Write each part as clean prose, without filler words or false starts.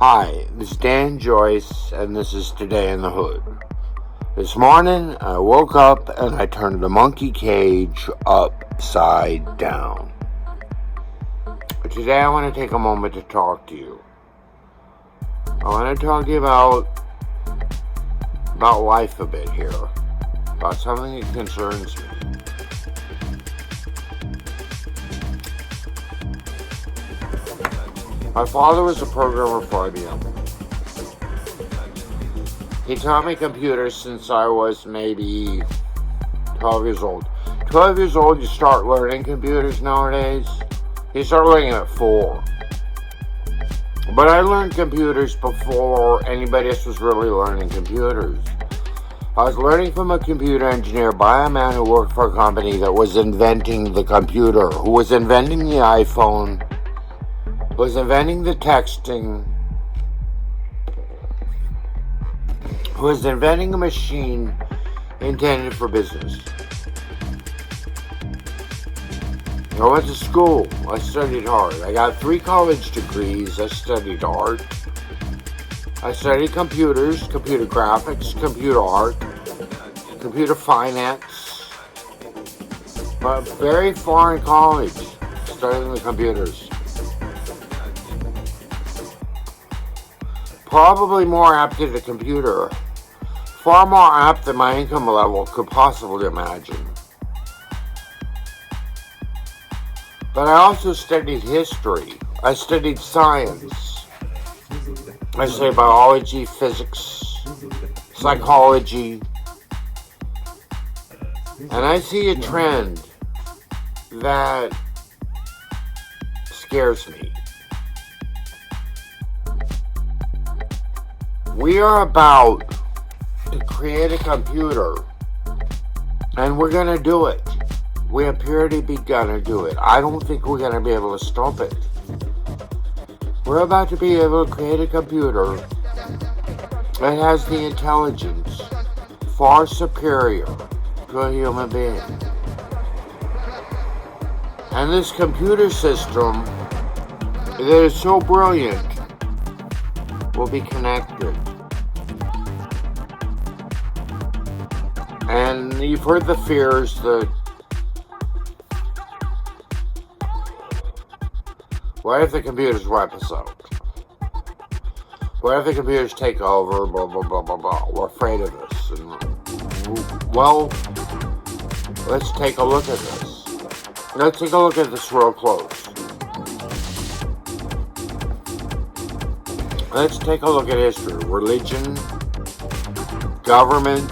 Hi, this is Dan Joyce, and this is Today in the Hood. This morning, I woke up and I turned the monkey cage upside down. But today I want to take a moment to talk to you. I want to talk to you about life a bit here, about something that concerns me. My father was a programmer for IBM. He taught me computers since I was maybe 12 years old. 12 years old, you start learning computers nowadays. You start learning at 4. But I learned computers before anybody else was really learning computers. I was learning from a computer engineer by a man who worked for a company that was inventing the computer, who was inventing the iPhone, was inventing the texting, was inventing a machine intended for business. I went to school. I studied hard. I got 3 college degrees. I studied art. I studied computers, computer graphics, computer art, computer finance. But very far in college, studying the computers. Probably more apt to the computer, far more apt than my income level could possibly imagine. But I also studied history. I studied science. I studied biology, physics, psychology. And I see a trend that scares me. We are about to create a computer, and we're going to do it. We appear to be going to do it. I don't think we're going to be able to stop it. We're about to be able to create a computer that has the intelligence far superior to a human being. And this computer system that is so brilliant will be connected. And you've heard the fears that what if the computers wipe us out? What if the computers take over? Blah, blah, blah, blah, blah. We're afraid of this. And, well, let's take a look at this. Let's take a look at this real close. Let's take a look at history. Religion, government,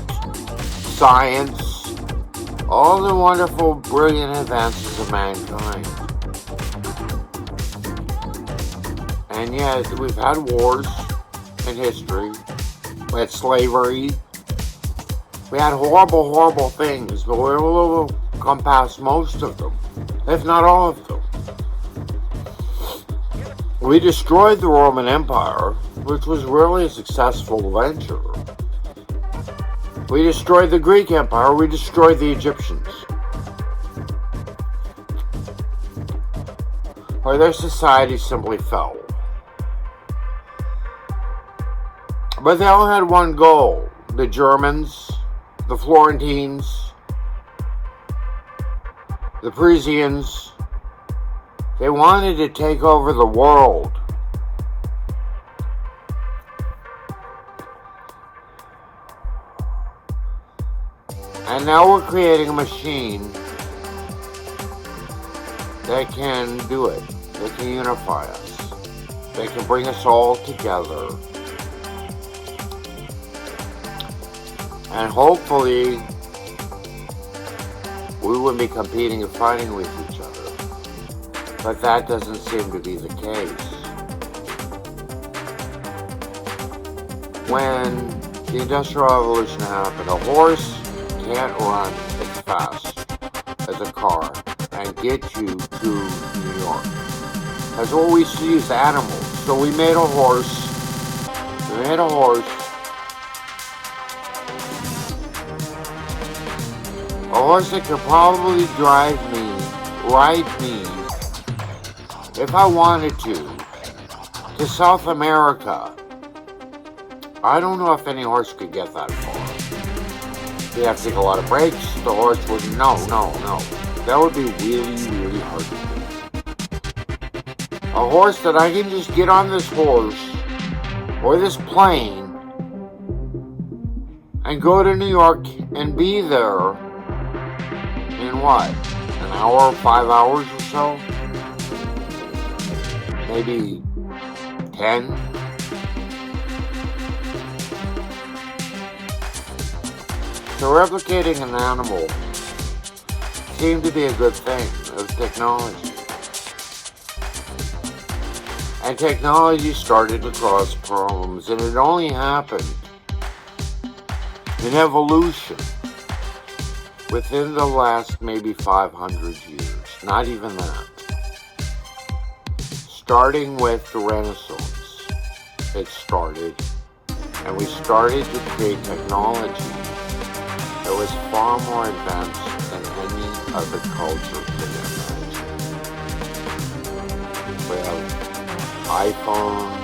science, all the wonderful, brilliant advances of mankind. And yet, we've had wars in history. We had slavery. We had horrible, horrible things, but we were able to come past most of them, if not all of them. We destroyed the Roman Empire, which was really a successful venture. We destroyed the Greek Empire. We destroyed the Egyptians. Or their society simply fell. But they all had one goal. The Germans, the Florentines, the Parisians, they wanted to take over the world. And now we're creating a machine that can do it, that can unify us, that can bring us all together. And hopefully, we wouldn't be competing and fighting with each other. But that doesn't seem to be the case. When the Industrial Revolution happened, a horse can't run as fast as a car and get you to New York. That's what we used to use, animals. So we made a horse. A horse that could probably ride me, if I wanted to to South America. I don't know if any horse could get that far. You'd have to take a lot of breaks. The horse would, no. That would be really, really hard to do. A horse that I can just get on this horse or this plane and go to New York and be there in what? An hour, 5 hours or so? Maybe 10? So replicating an animal seemed to be a good thing of technology. And technology started to cause problems, and it only happened in evolution within the last maybe 500 years, not even that. Starting with the Renaissance, it started, and we started to create technology that was far more advanced than any other culture could imagine. We have iPhones,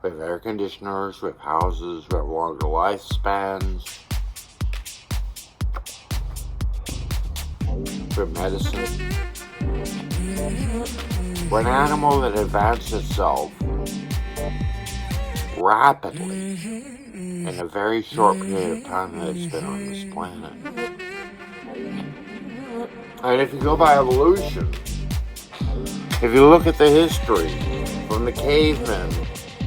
we have air conditioners, we have houses, we have longer lifespans, we have medicine. We're an animal that advanced itself rapidly in a very short period of time that it's been on this planet. And if you go by evolution, if you look at the history from the cavemen,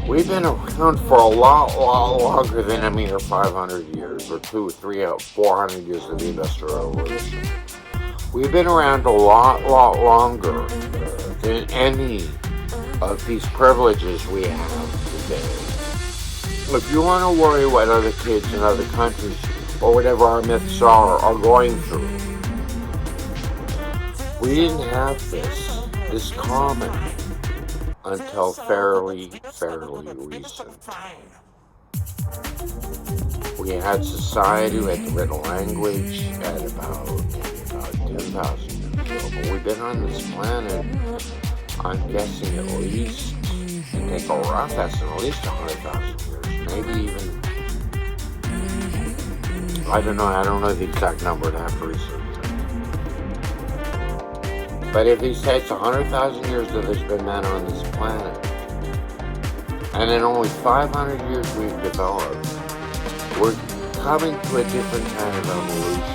we've been around for a lot longer than a mere 500 years, or 200, 300, 400 years of the Industrial Revolution. We've been around a lot longer than any of these privileges we have today. If you want to worry what other kids in other countries, or whatever our myths are going through, we didn't have this common until fairly recent. We had society, we had the written language at about 10,000 years ago, but we've been on this planet, I'm guessing at least, and take a rough estimate, at least 100,000 years, maybe even, I don't know the exact number, I'd have to research it. But if he says it's 100,000 years that there's been men on this planet, and in only 500 years we've developed, we're coming to a different kind of evolution.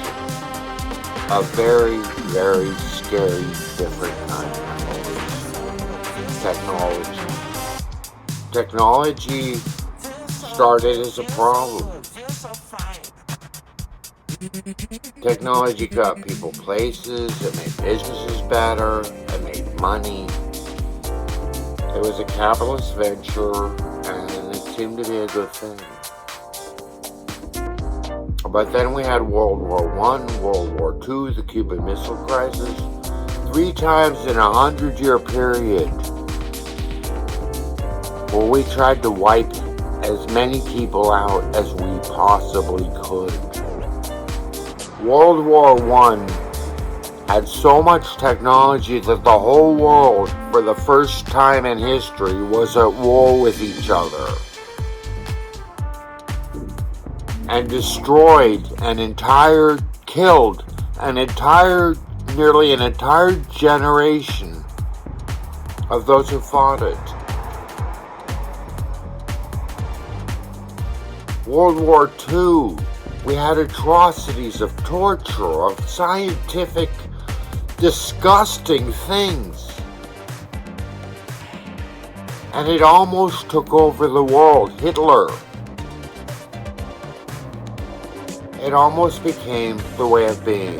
A very, very scary, different kind of evolution. Technology started as a problem. Technology got people places, it made businesses better, it made money. It was a capitalist venture, and it seemed to be a good thing. But then we had World War I, World War II, the Cuban Missile Crisis. 3 times in a 100-year period where we tried to wipe as many people out as we possibly could. World War I had so much technology that the whole world, for the first time in history, was at war with each other. And killed nearly an entire generation of those who fought it. World War II, we had atrocities of torture, of scientific, disgusting things. And it almost took over the world. Hitler. It almost became the way of being.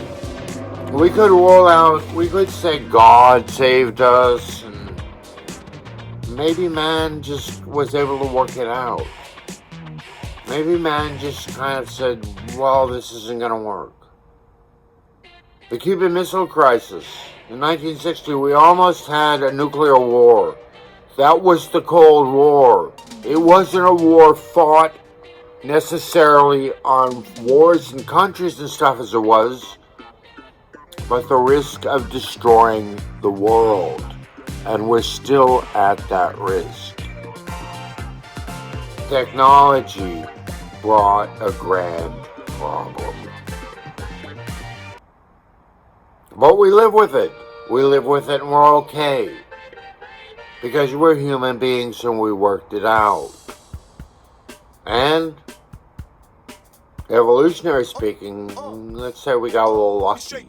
We could say God saved us, and maybe man just was able to work it out. Maybe man just kind of said, well, this isn't going to work. The Cuban Missile Crisis. In 1960, we almost had a nuclear war. That was the Cold War. It wasn't a war fought necessarily on wars and countries and stuff as it was, but the risk of destroying the world. And we're still at that risk. Technology brought a grand problem. But we live with it. We live with it and we're okay. Because we're human beings and we worked it out. And, evolutionary speaking, let's say we got a little lucky.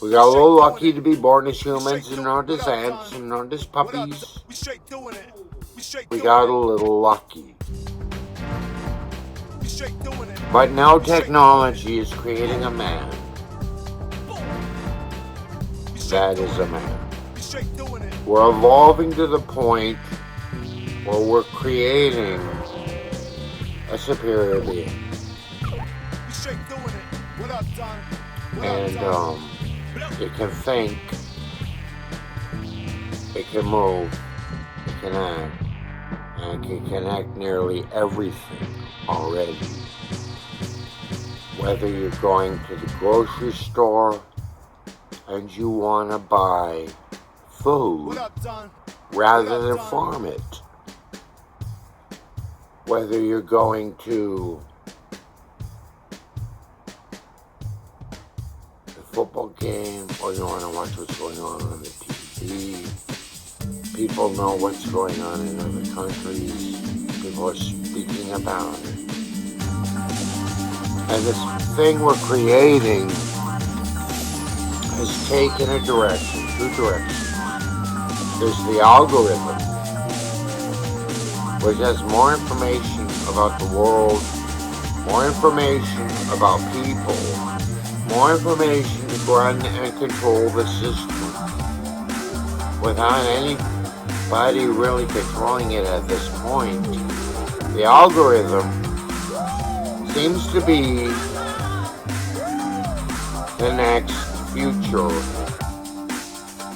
We got a little lucky to be born as humans and not as ants and not as puppies. We got a little lucky. But now technology is creating a man that is a man. We're evolving to the point where we're creating a superior being. And it can think, it can move, it can act, and it can connect nearly everything already. Whether you're going to the grocery store and you want to buy food rather than farm it. Whether you're going to the football game or you want to watch what's going on the TV. People know what's going on in other countries. People are speaking about it. And this thing we're creating has taken a direction, two directions. There's the algorithm, which has more information about the world, more information about people, more information to run and control the system without anybody really controlling it at this point. The algorithm seems to be the next future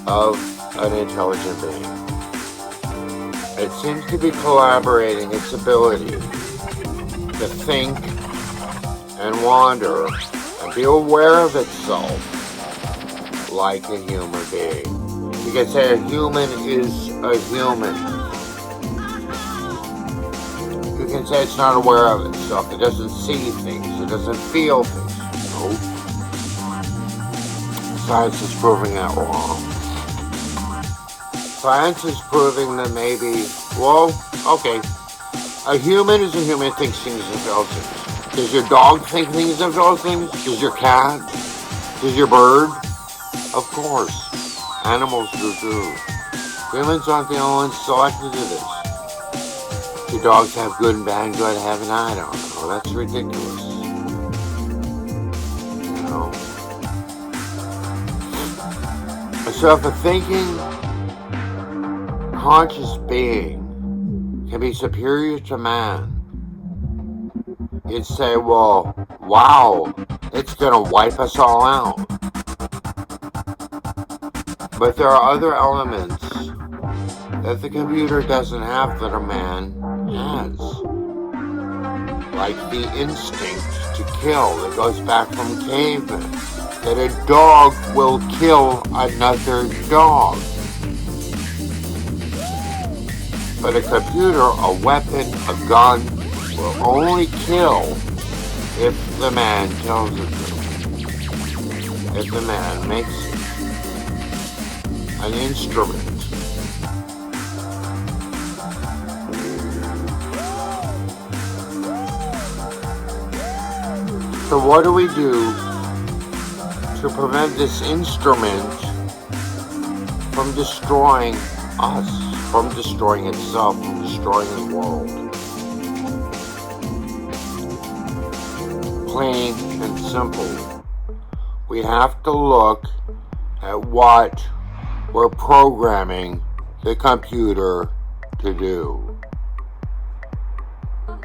of an intelligent being. It seems to be collaborating its ability to think and wander and be aware of itself like a human being. You can say a human is a human. You can say it's not aware of itself. It doesn't see things. It doesn't feel things. No. Science is proving that wrong. Science is proving that maybe, well, okay, a human is a human, thinks things and feels things. Does your dog think things and feels things? Does your cat? Does your bird? Of course. Animals do too. Humans aren't the only ones selected to this. Do dogs have good and bad and good heaven? I don't know. That's ridiculous. You know? So if a thinking, conscious being can be superior to man, you'd say, well, wow, it's going to wipe us all out. But there are other elements that the computer doesn't have that a man has. Like the instinct to kill that goes back from cavemen. That a dog will kill another dog. But a computer, a weapon, a gun, will only kill if the man tells it to. If the man makes it an instrument. So what do we do to prevent this instrument from destroying us, from destroying itself, from destroying the world? Plain and simple. We have to look at what we're programming the computer to do.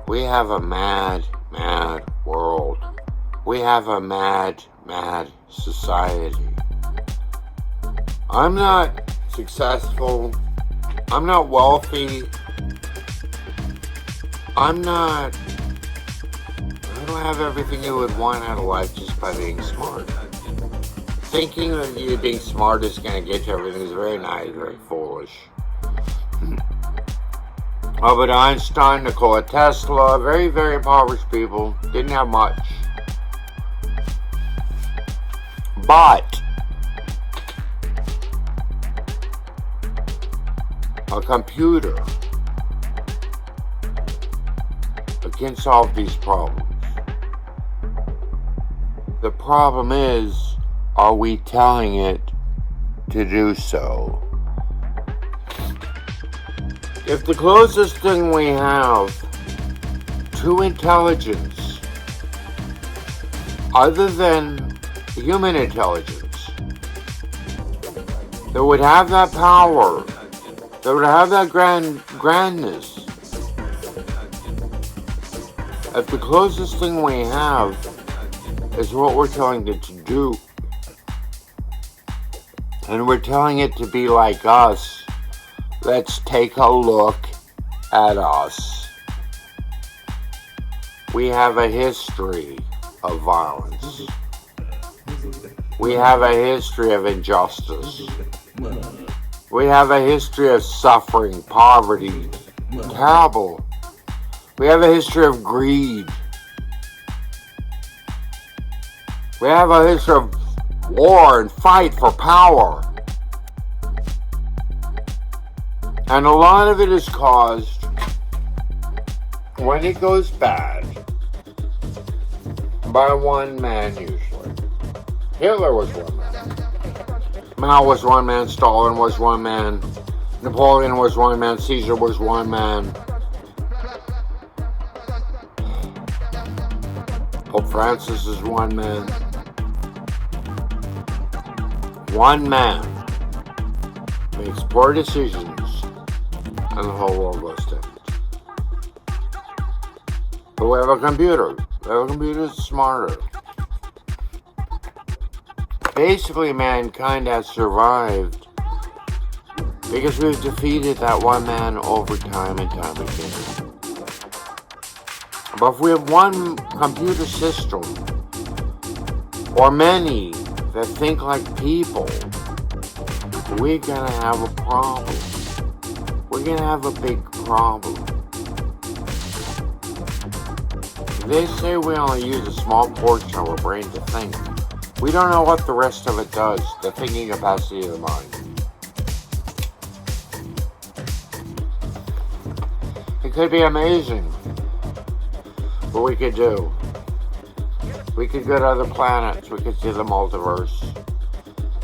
We have a mad, mad world. We have a mad, mad society. I'm not successful. I'm not wealthy. I don't have everything you would want out of life just by being smart. thinking that you being smart is going to get you everything is very naive, very foolish. Albert Einstein, Nikola Tesla, very, very impoverished people, didn't have much. But a computer can solve these problems. The problem is, are we telling it to do so? If the closest thing we have to intelligence, other than human intelligence, that would have that power, that would have that grandness, if the closest thing we have is what we're telling it to do, and we're telling it to be like us, let's take a look at us. We have a history of violence. We have a history of injustice. We have a history of suffering, poverty, terrible. We have a history of greed. We have a history of war and fight for power. And a lot of it is caused, when it goes bad, by one man usually. Hitler was one man. Mao was one man. Stalin was one man. Napoleon was one man. Caesar was one man. Pope Francis is one man. One man makes poor decisions and the whole world goes to it. But we have a computer. We have a computer that's smarter. Basically, mankind has survived because we've defeated that one man over time and time again. But if we have one computer system, or many that think like people, we're gonna have a problem. We're gonna have a big problem. They say we only use a small portion of our brain to think. We don't know what the rest of it does, the thinking capacity of the mind. It could be amazing what we could do. We could go to other planets, we could see the multiverse,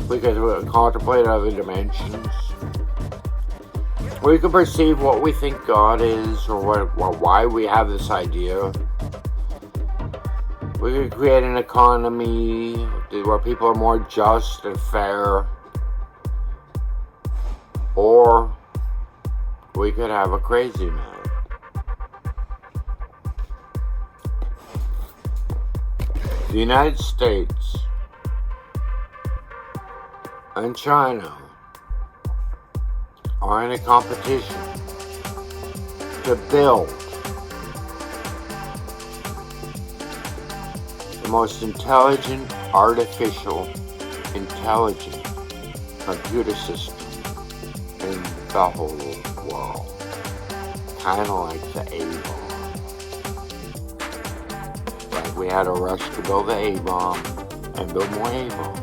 we could contemplate other dimensions. We could perceive what we think God is, or why we have this idea. We could create an economy where people are more just and fair. Or we could have a crazy man. The United States and China are in a competition to build the most intelligent, artificial, intelligent computer system in the whole world. Kind of like the A-bomb. Like we had a rush to build the A-bomb and build more A-bombs.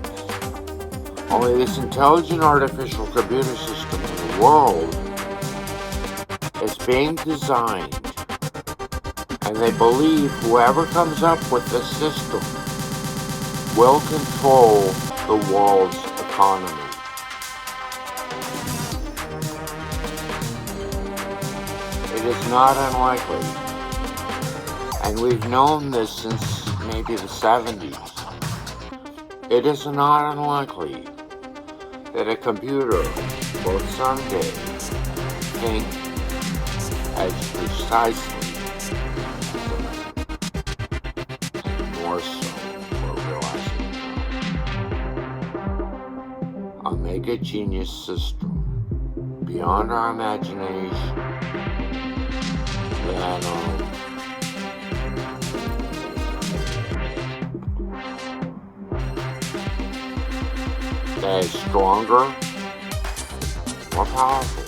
Only this intelligent artificial computer system in the world is being designed, and they believe whoever comes up with this system will control the world's economy. It is not unlikely, and we've known this since maybe the 70s. It is not unlikely that a computer will someday think as precisely as a man. More so, we're realizing now. A mega genius system beyond our imagination that that is stronger, more powerful.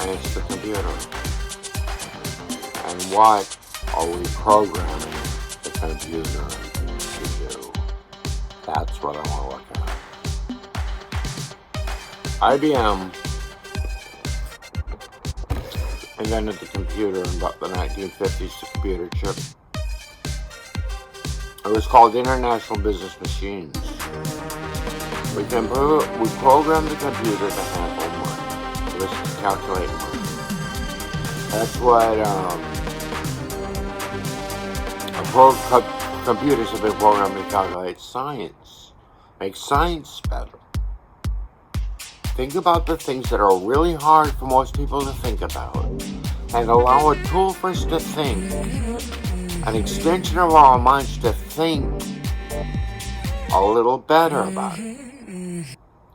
And it's the computer. And what are we programming the computer to do? That's what I want to look at. IBM invented the computer in about the 1950s, the computer chip. It was called International Business Machines. We program the computer to handle money. It was to calculate money. That's what computers have been programmed to calculate science. Make science better. Think about the things that are really hard for most people to think about, and allow a tool for us to think, an extension of our minds to think a little better about it.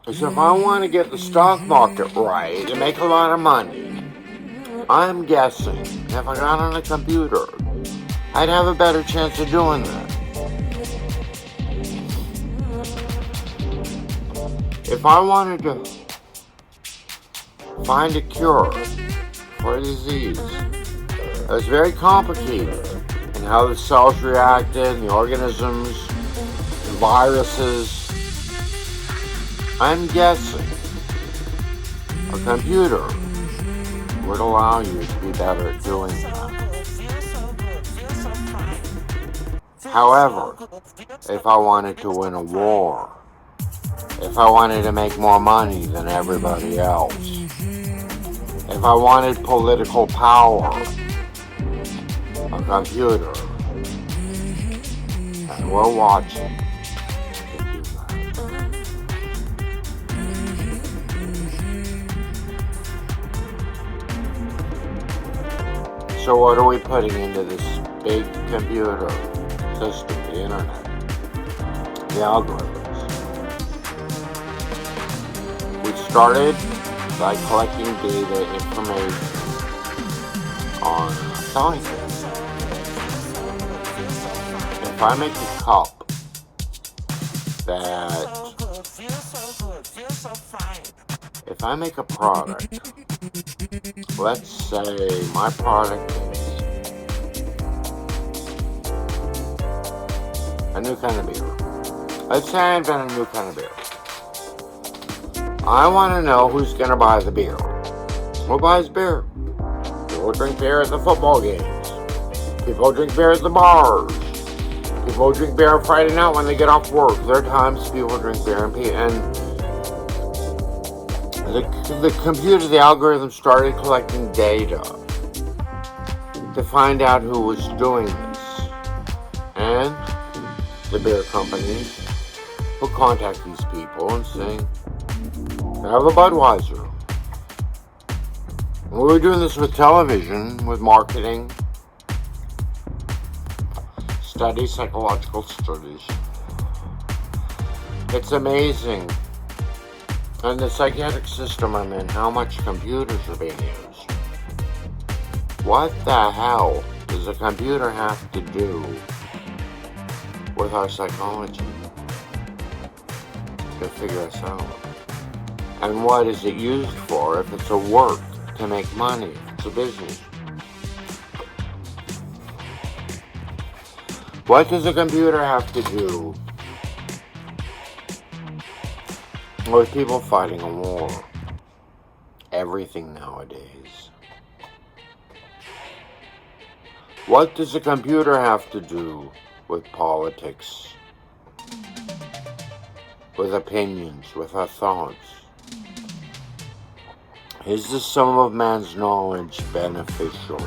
Because if I want to get the stock market right and make a lot of money, I'm guessing if I got on a computer, I'd have a better chance of doing that. If I wanted to find a cure for a disease, it was very complicated in how the cells reacted, the organisms, the viruses. I'm guessing a computer would allow you to be better at doing that. However, if I wanted to win a war, if I wanted to make more money than everybody else, if I wanted political power, a computer, and we're watching, could do that. So what are we putting into this big computer system, the internet, the algorithms? We started by collecting data, information on selling things. If I make a cup if I make a product, let's say my product is a new kind of beer. Let's say I invent a new kind of beer. I want to know who's going to buy the beer. Who buys beer? People drink beer at the football games. People drink beer at the bars. People drink beer on Friday night when they get off work. There are times people drink beer, and the computer, the algorithm started collecting data to find out who was doing this. And the beer companies will contact these people and say, I have a Budweiser. We were doing this with television, with marketing, studies, psychological studies. It's amazing. And the psychiatric system I'm in, how much computers are being used. What the hell does a computer have to do with our psychology to figure us out? And what is it used for if it's a work to make money, if it's a business? What does a computer have to do with people fighting a war? Everything nowadays. What does a computer have to do with politics? With opinions, with our thoughts? Is the sum of man's knowledge beneficial?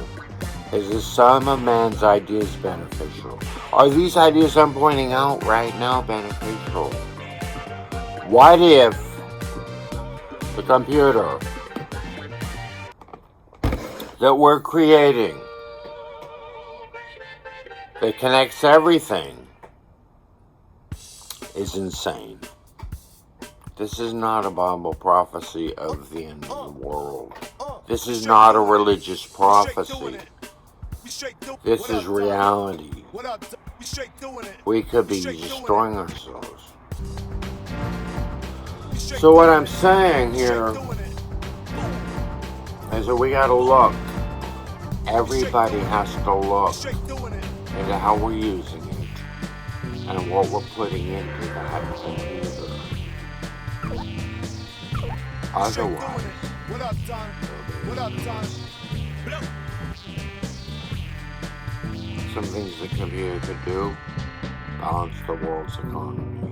Is the sum of man's ideas beneficial? Are these ideas I'm pointing out right now beneficial? What if the computer that we're creating, that connects everything, is insane? This is not a Bible prophecy of the end of the world. This is not a religious prophecy. This is reality. We could be destroying ourselves. So what I'm saying here is that we gotta look. Everybody has to look into how we're using it and what we're putting into that computer. Otherwise, some things the computer could do, balance the world's economy.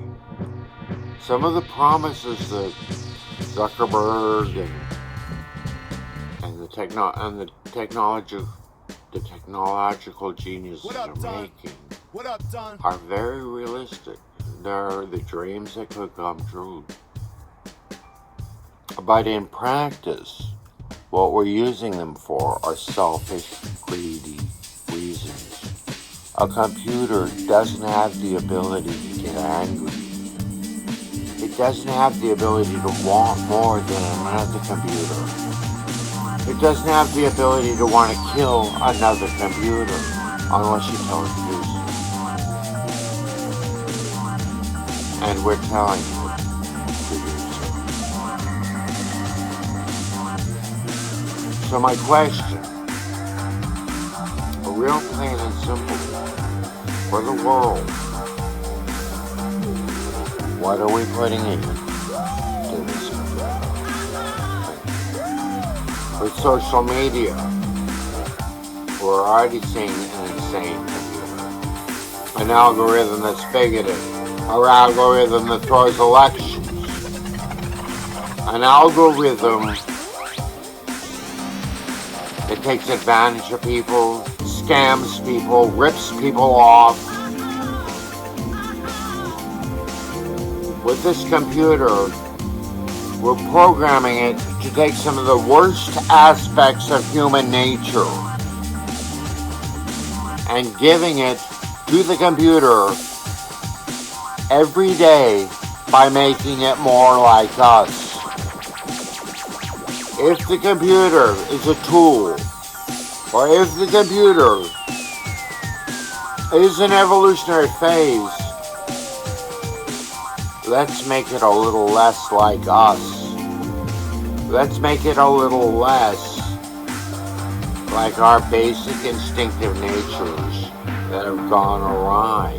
Some of the promises that Zuckerberg and the technological geniuses are making are very realistic. They're the dreams that could come true. But in practice, what we're using them for are selfish, greedy reasons. A computer doesn't have the ability to get angry. It doesn't have the ability to want more than another computer. It doesn't have the ability to want to kill another computer unless you tell it to do so. And we're telling it to do so. So my question, a real plain and simple, for the world, what are we putting in to this computer? With social media, we're already seeing an insane computer. An algorithm that's bigoted. An algorithm that throws elections. An algorithm that takes advantage of people, scams people, rips people off. With this computer, we're programming it to take some of the worst aspects of human nature and giving it to the computer every day by making it more like us. If the computer is a tool, or if the computer is an evolutionary phase, let's make it a little less like us. Let's make it a little less like our basic instinctive natures that have gone awry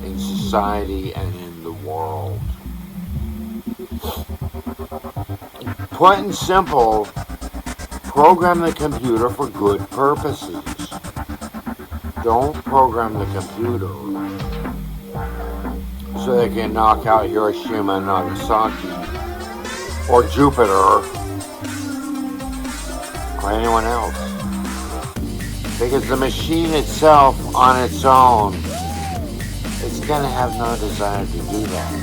in society and in the world. Put in simple, program the computer for good purposes. Don't program the computer so they can knock out Hiroshima and Nagasaki, or Jupiter, or anyone else. Because the machine itself, on its own, it's going to have no desire to do that,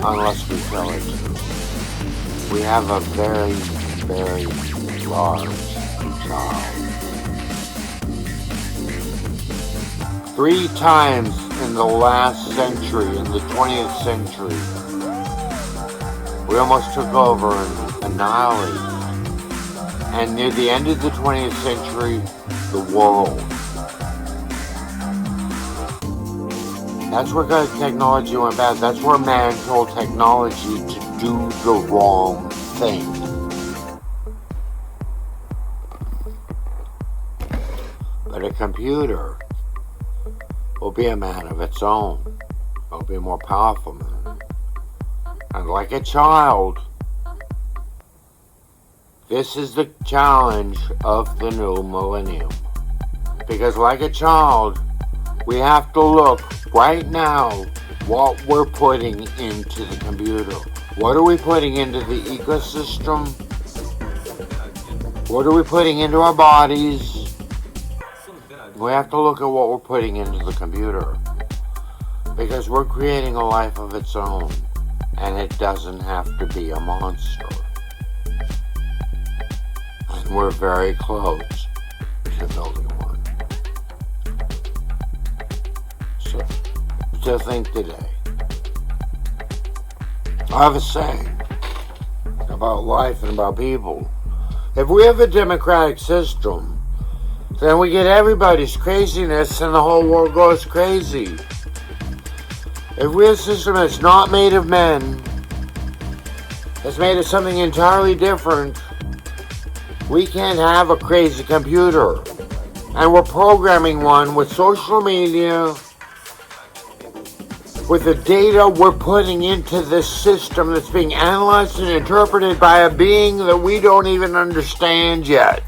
unless we tell it to. We have a very, very large child. 3 times in the last century, in the 20th century, we almost took over and annihilated. And near the end of the 20th century, the world. That's where technology went bad. That's where man told technology to do the wrong thing. But a computer will be a man of its own. It'll be a more powerful man. And like a child, this is the challenge of the new millennium. Because like a child, we have to look right now what we're putting into the computer. What are we putting into the ecosystem? What are we putting into our bodies? We have to look at what we're putting into the computer. Because we're creating a life of its own. And it doesn't have to be a monster. And we're very close to building one. So, to think today. I have a saying about life and about people. If we have a democratic system, then we get everybody's craziness and the whole world goes crazy. If we have a system that's not made of men, has made us something entirely different. We can't have a crazy computer. And we're programming one with social media, with the data we're putting into this system that's being analyzed and interpreted by a being that we don't even understand yet.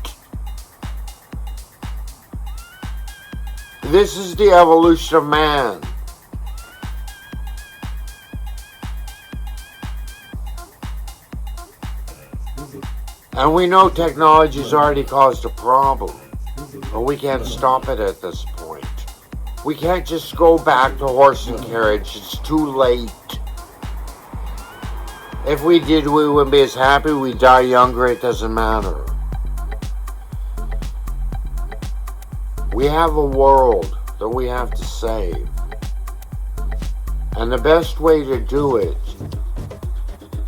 This is the evolution of man. And we know technology's already caused a problem, but we can't stop it at this point. We can't just go back to horse and carriage. It's too late. If we did, we wouldn't be as happy. We'd die younger. It doesn't matter. We have a world that we have to save. And the best way to do it,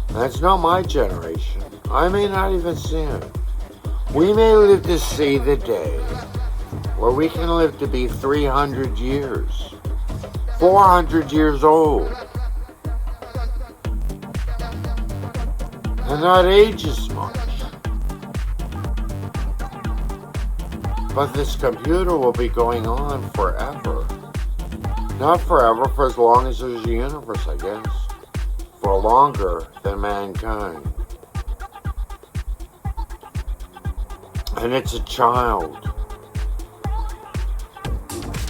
and it's not my generation, I may not even see it. We may live to see the day where we can live to be 300 years, 400 years old, and not age as much. But this computer will be going on forever. Not forever, for as long as there's a universe, I guess. For longer than mankind. And it's a child.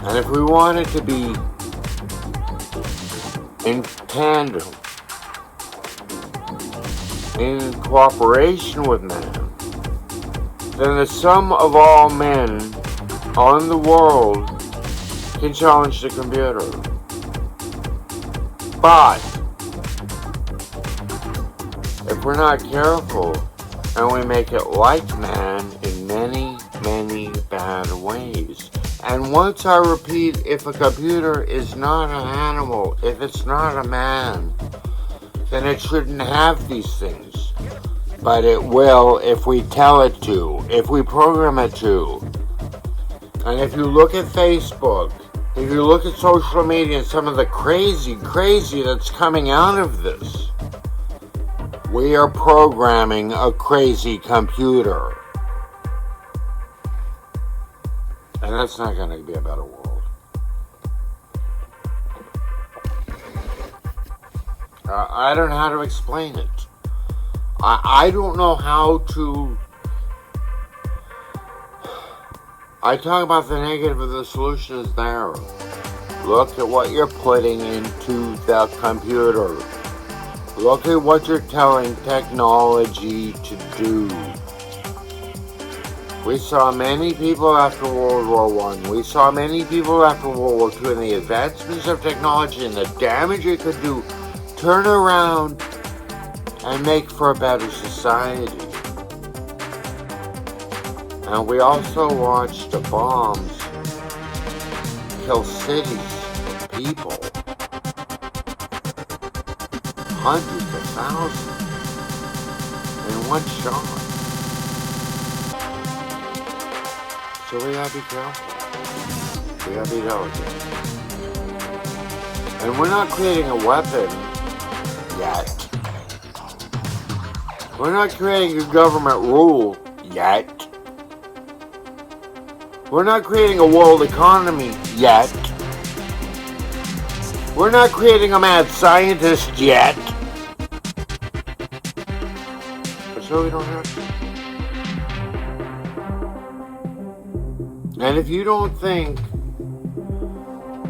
And if we want it to be in tandem, in cooperation with man, then the sum of all men on the world can challenge the computer. But if we're not careful and we make it like man in many, many bad ways. And once I repeat, if a computer is not an animal, if it's not a man, then it shouldn't have these things. But it will if we tell it to, if we program it to. And if you look at Facebook, if you look at social media and some of the crazy that's coming out of this, we are programming a crazy computer. And that's not going to be a better world. I don't know how to explain it. I don't know how to... I talk about the negative, but the solution is there. Look at what you're putting into the computer. Look at what you're telling technology to do. We saw many people after World War I. We saw many people after World War II, and the advancements of technology and the damage it could do turn around and make for a better society. And we also watched the bombs kill cities of people. Hundreds of thousands in one shot. So we gotta be careful. We gotta be delicate. And we're not creating a weapon yet. We're not creating a government rule yet. We're not creating a world economy yet. We're not creating a mad scientist yet. So we don't have to. And if you don't think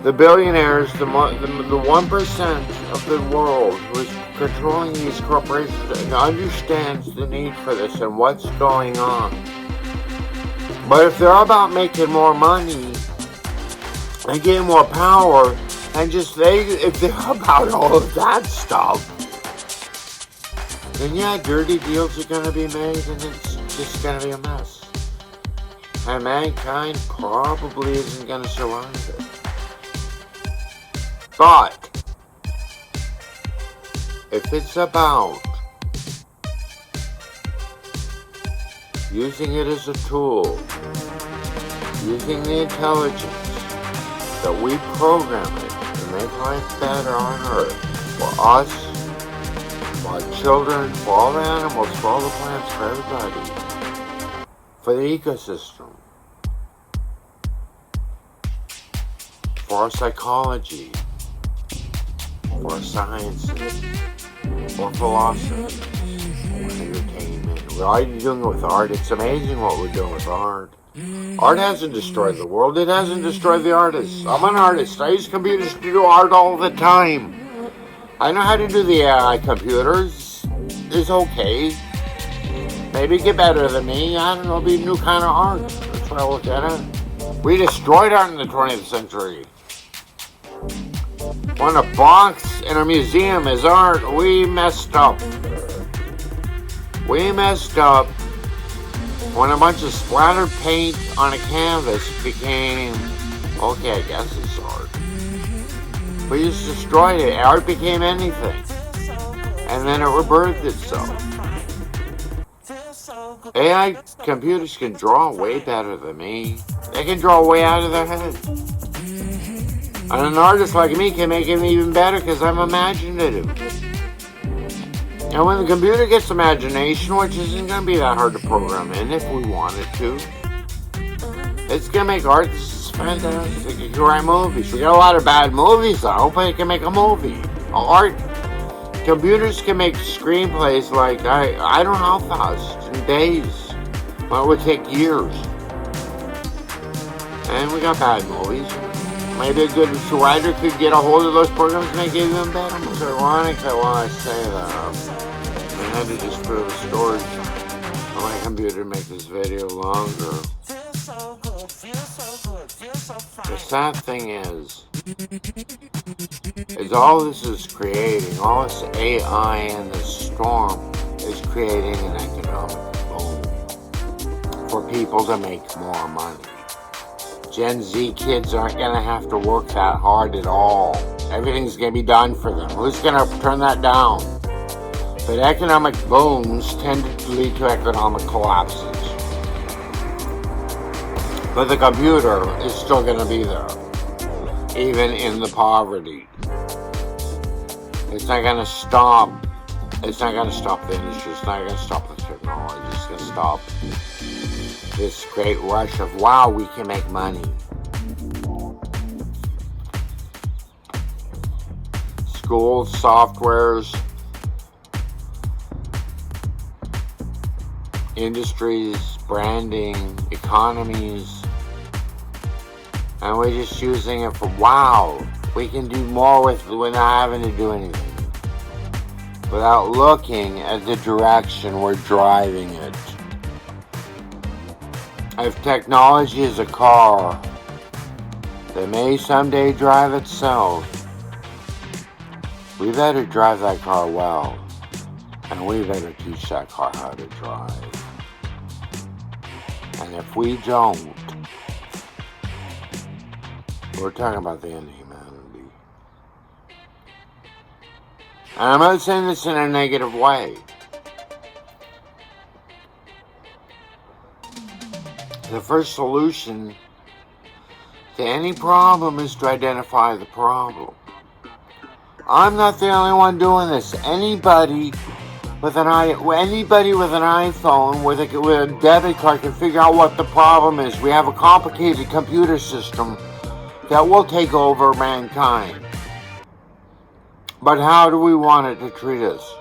the billionaires, the 1% of the world who is controlling these corporations understands the need for this and what's going on. But if they're about making more money and getting more power, and if they're about all of that stuff, then yeah, dirty deals are going to be made and it's just going to be a mess. And mankind probably isn't going to survive it. But if it's about using it as a tool, using the intelligence that we program it to make life better on Earth for us, for our children, for all the animals, for all the plants, for everybody, for the ecosystem, for our psychology, for our sciences, for philosophy, for entertainment. We're already doing it with art. It's amazing what we're doing with art. Art hasn't destroyed the world. It hasn't destroyed the artists. I'm an artist. I use computers to do art all the time. I know how to do the AI computers. It's okay. Maybe get better than me. I don't know, be a new kind of art. That's why I look at it. We destroyed art in the 20th century. When a box in a museum is art, we messed up. We messed up when a bunch of splattered paint on a canvas became, okay, I guess it's art. We just destroyed it. Art became anything. And then it rebirthed itself. AI computers can draw way better than me. They can draw way out of their head. And an artist like me can make it even better because I'm imaginative. And when the computer gets imagination, which isn't going to be that hard to program in if we wanted to, it's going to make art fantastic. It can write movies. We got a lot of bad movies though, but it can make a movie. Art, computers can make screenplays like, I don't know how fast, in days. Well, it would take years. And we got bad movies. Maybe a good writer could get a hold of those programs and make it even better. It's ironic that while I say that, I had to just prove a storage on my computer to make this video longer. The sad thing is all this is creating, all this AI and this storm is creating an economic boom for people to make more money. Gen Z kids aren't going to have to work that hard at all. Everything's going to be done for them. Who's going to turn that down? But economic booms tend to lead to economic collapses. But the computer is still going to be there, even in the poverty. It's not going to stop. It's not going to stop the industry. It's not going to stop the technology. It's going to stop this great rush of, wow, we can make money. Schools, softwares, industries, branding, economies, and we're just using it for, wow, we can do more without having to do anything, without looking at the direction we're driving it. If technology is a car that may someday drive itself, we better drive that car well, and we better teach that car how to drive. And if we don't, we're talking about the end of humanity. And I'm not saying this in a negative way. The first solution to any problem is to identify the problem. I'm not the only one doing this. Anybody with an iPhone with a debit card can figure out what the problem is. We have a complicated computer system that will take over mankind. But how do we want it to treat us?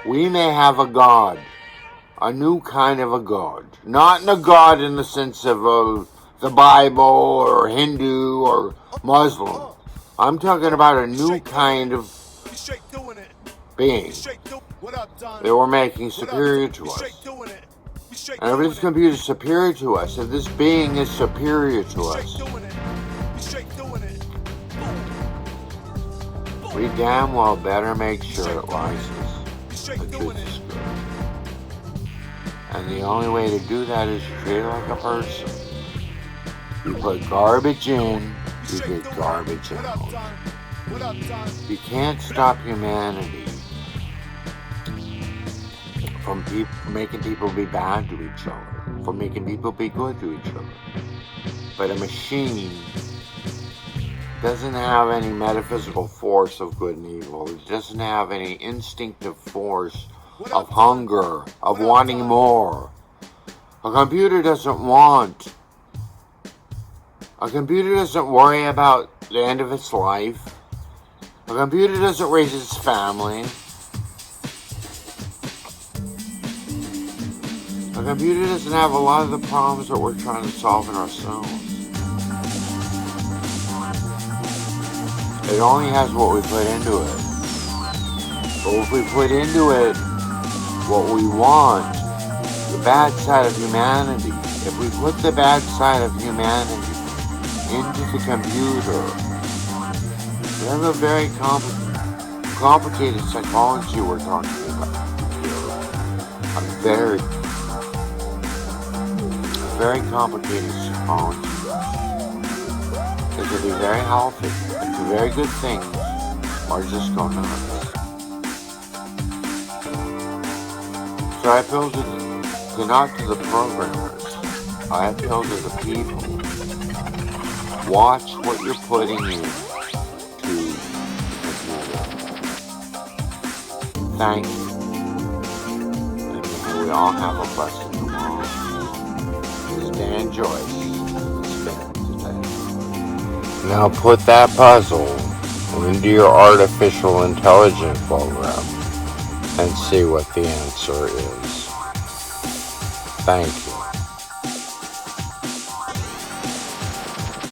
We may have a God. A new kind of a God. Not a God in the sense of the Bible or Hindu or Muslim. I'm talking about a new kind of being that we're making superior to us. And if this computer is superior to us, if this being is superior to us, we damn well better make sure it likes us. The truth is good. And the only way to do that is to treat it like a person. You put garbage in, you get garbage out. You can't stop humanity from making people be bad to each other, from making people be good to each other. But a machine doesn't have any metaphysical force of good and evil. It doesn't have any instinctive force of hunger, of wanting more. A computer doesn't want. A computer doesn't worry about the end of its life. A computer doesn't raise its family. A computer doesn't have a lot of the problems that we're trying to solve in ourselves. It only has what we put into it. But if we put into it what we want, the bad side of humanity, if we put the bad side of humanity into the computer, we have a very complicated psychology we're talking about here. A very complicated psychology. It can be very healthy. It can be very good things, or just go nuts. So I appeal not to the programmers. I appeal to the people. Watch what you're putting in to the computer. Thank you. And may we all have a blessed tomorrow. Dan Joyce. Now put that puzzle into your artificial intelligence program and see what the answer is. Thank you.